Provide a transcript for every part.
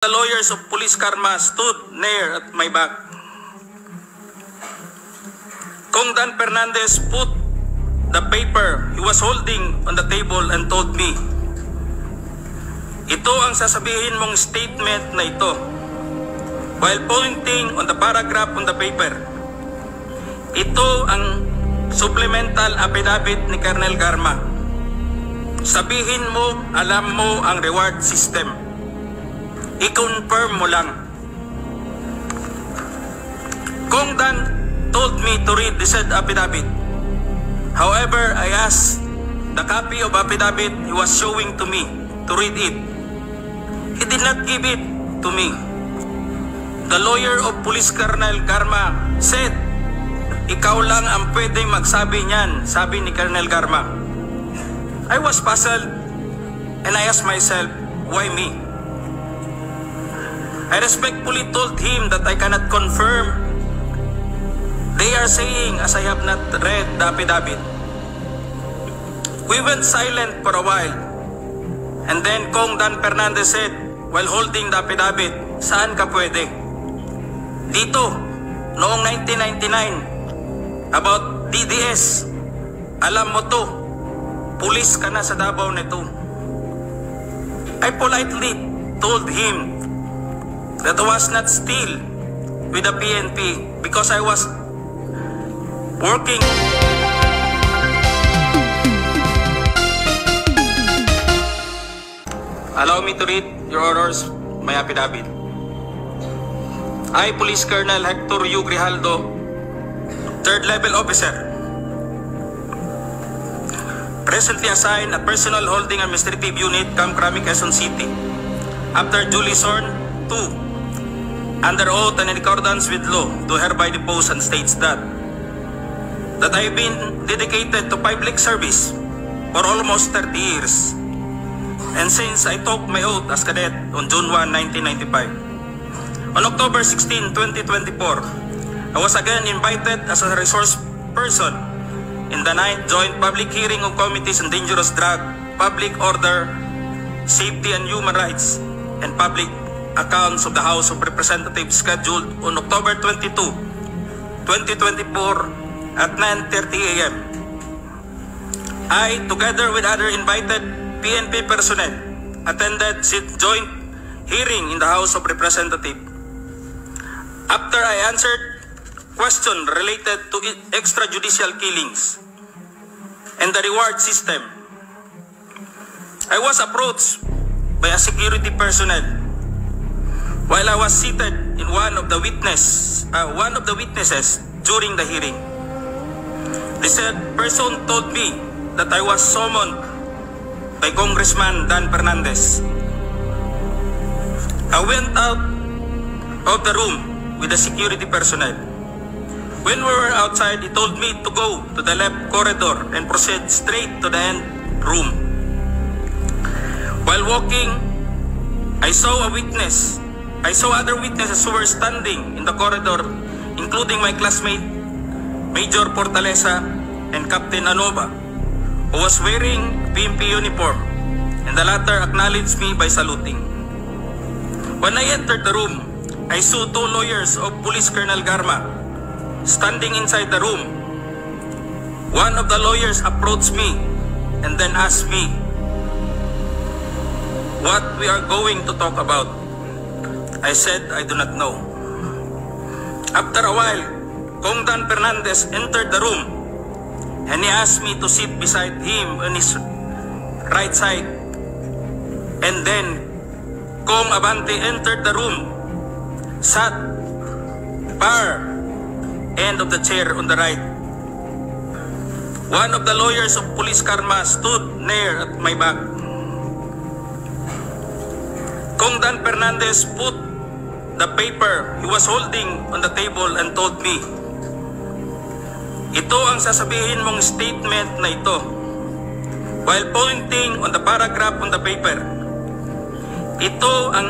The lawyers of Police Karma stood near at my back. Kong Dan Fernandez put the paper he was holding on the table and told me, "Ito ang sasabihin mong statement na ito," while pointing on the paragraph on the paper. Ito ang supplemental affidavit ni Colonel Garma. Sabihin mo, alam mo ang reward system. I-confirm mo lang. Kong Dan told me to read the said affidavit. However, I asked the copy of affidavit he was showing to me to read it. He did not give it to me. The lawyer of Police Colonel Garma said, "Ikaw lang ang pwedeng magsabi niyan," sabi ni Colonel Garma. I was puzzled and I asked myself, why me? I respectfully told him that I cannot confirm. They are saying as I have not read the affidavit. We went silent for a while. And then Kong Dan Fernandez said, while holding the affidavit, "Saan ka pwede?" "Dito, noong 1999, about DDS. Alam mo to, pulis ka na sa Davao nito." I politely told him that I was not still with the PNP because I was working. Allow me to read, Your Honors, my affidavit. I, Police Colonel Hector U. Grijaldo, 3rd Level Officer, presently assigned a personal holding administrative unit, Camp Crame, Quezon City, after duly sworn to, under oath and in accordance with law, do hereby depose and states that I have been dedicated to public service for almost 30 years. And since I took my oath as cadet on June 1, 1995, on October 16, 2024, I was again invited as a resource person in the 9th Joint Public Hearing of Committees on Dangerous Drug, Public Order, Safety and Human Rights, and Public Accounts of the House of Representatives scheduled on October 22, 2024 at 9:30 a.m. I, together with other invited PNP personnel, attended the joint hearing in the House of Representatives. After I answered questions related to extrajudicial killings and the reward system, I was approached by a security personnel while I was seated in one of the witnesses during the hearing. The said person told me that I was summoned by Congressman Dan Fernandez. I went out of the room with the security personnel. When we were outside, he told me to go to the left corridor and proceed straight to the end room. While walking, I saw other witnesses who were standing in the corridor, including my classmate, Major Portalesa and Captain Anova, who was wearing PNP uniform, and the latter acknowledged me by saluting. When I entered the room, I saw 2 lawyers of Police Colonel Garma standing inside the room. One of the lawyers approached me and then asked me what we are going to talk about. I said I do not know. After a while, Kong Dan Fernandez entered the room and he asked me to sit beside him on his right side. And then Kong Abante entered the room, sat far end of the chair on the right. One of the lawyers of Police Karma stood near at my back. Kong Dan Fernandez put the paper he was holding on the table and told me, "Ito ang sasabihin mong statement na ito," while pointing on the paragraph on the paper. Ito ang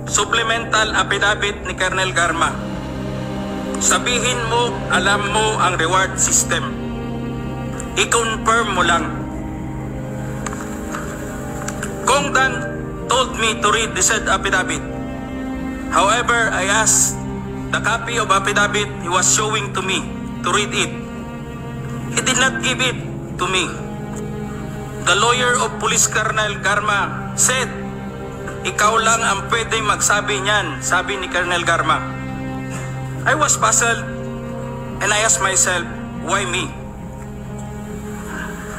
supplemental affidavit ni Colonel Garma. Sabihin mo, alam mo ang reward system. I-confirm mo lang. Kong Dan told me to read the said affidavit. However, I asked the copy of affidavit he was showing to me to read it. He did not give it to me. The lawyer of Police Colonel Garma said, ikaw lang ang pwedeng magsabi niyan, sabi ni Colonel Garma. I was puzzled and I asked myself, why me?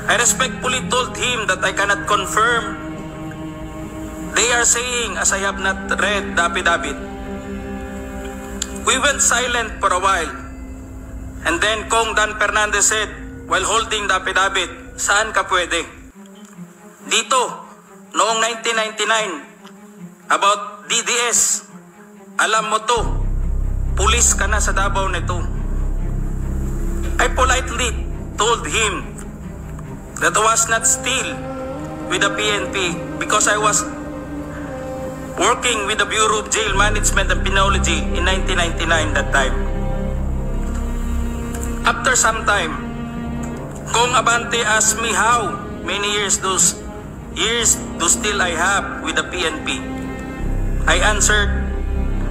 I respectfully told him that I cannot confirm. They are saying as I have not read the affidavit. We went silent for a while. And then Kong Dan Fernandez said, while holding the affidavit, saan ka pwede? Dito, noong 1999, about DDS, alam mo to, pulis ka na sa Davao nito. I politely told him that I was not still with the PNP because I was working with the Bureau of Jail Management and Penology in 1999 that time. After some time, Kong Abante asked me how many years do still I have with the PNP. I answered,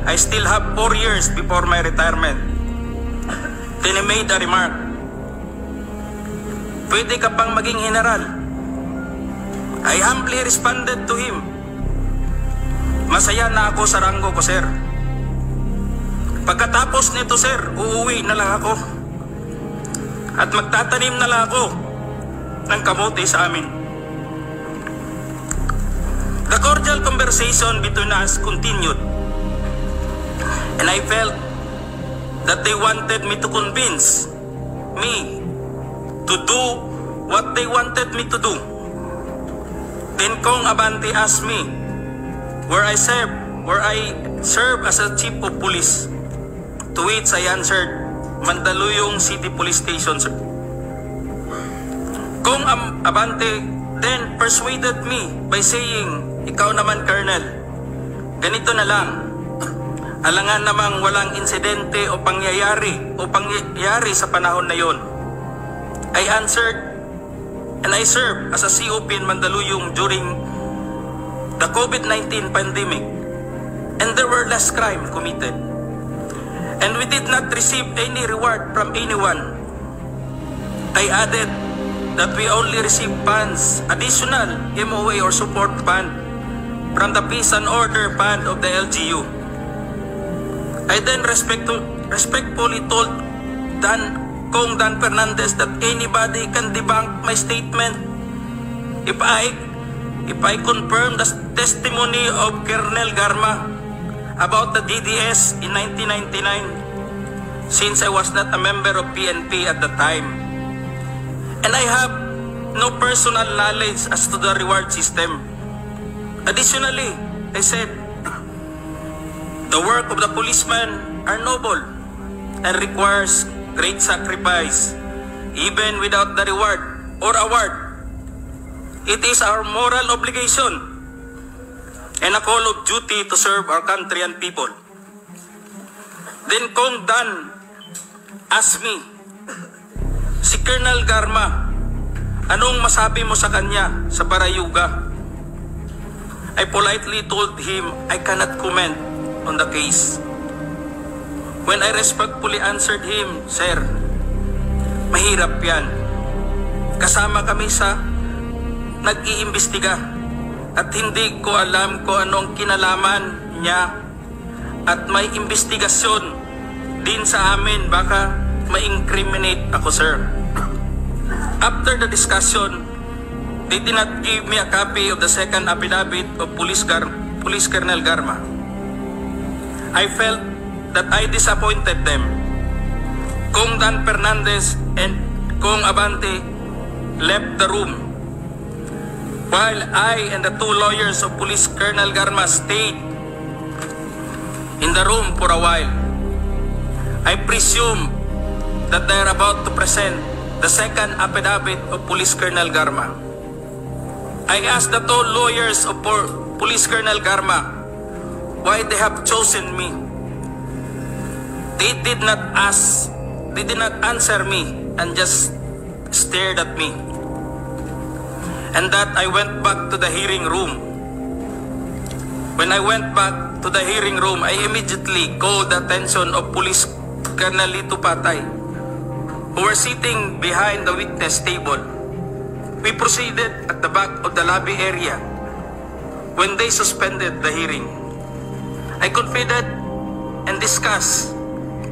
I still have 4 years before my retirement. Then he made a remark, pwede ka pang maging general. I humbly responded to him, masaya na ako sa ranggo ko, sir. Pagkatapos nito, sir, uuwi na lang ako. At magtatanim na lang ako ng kamote sa amin. The cordial conversation between us continued. And I felt that they wanted me to convince me to do what they wanted me to do. Then Kong Abante asked me where I serve as a chief of police. To which I answered, Mandaluyong City Police Station, sir. Kong Abante then persuaded me by saying, ikaw naman, Colonel, ganito na lang. Alangan namang walang insidente o pangyayari sa panahon na yon. I answered, and I served as a COP in Mandaluyong during the COVID-19 pandemic, and there were less crime committed. And we did not receive any reward from anyone. I added that we only received funds, additional MOA or support fund from the Peace and Order Fund of the LGU. I then respectfully told Kong Dan Fernandez that anybody can debunk my statement if I confirm the testimony of Colonel Garma about the DDS in 1999, since I was not a member of PNP at the time. And I have no personal knowledge as to the reward system. Additionally, I said, the work of the policeman are noble and requires great sacrifice, even without the reward or award. It is our moral obligation and a call of duty to serve our country and people. Then Kong Dan asked me, si Colonel Garma, anong masabi mo sa kanya sa Parayuga? I politely told him I cannot comment on the case. When I respectfully answered him, sir, mahirap yan. Kasama kami sa nag-iimbestiga at hindi ko alam kung anong kinalaman niya at may investigasyon din sa amin, baka ma-incriminate ako, sir. After the discussion, they did not give me a copy of the second affidavit of Police Colonel Garma. I felt that I disappointed them. Kong Dan Fernandez and Kong Abante left the room, while I and the two lawyers of Police Colonel Garma stayed in the room for a while. I presume that they are about to present the second affidavit of Police Colonel Garma. I asked the two lawyers of Police Colonel Garma why they have chosen me. They did not answer me and just stared at me. And that I went back to the hearing room. When I went back, to the hearing room, I immediately called the attention of Police Colonel Lito Patay, who were sitting behind the witness table. We proceeded at the back of the lobby area when they suspended the hearing. I confided and discussed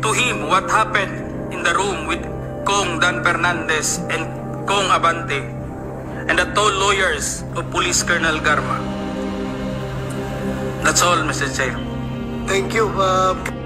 to him what happened in the room with Kong Dan Fernandez and Kong Abante and the tall lawyers of Police Colonel Garma. That's all, Mr. Chair. Thank you.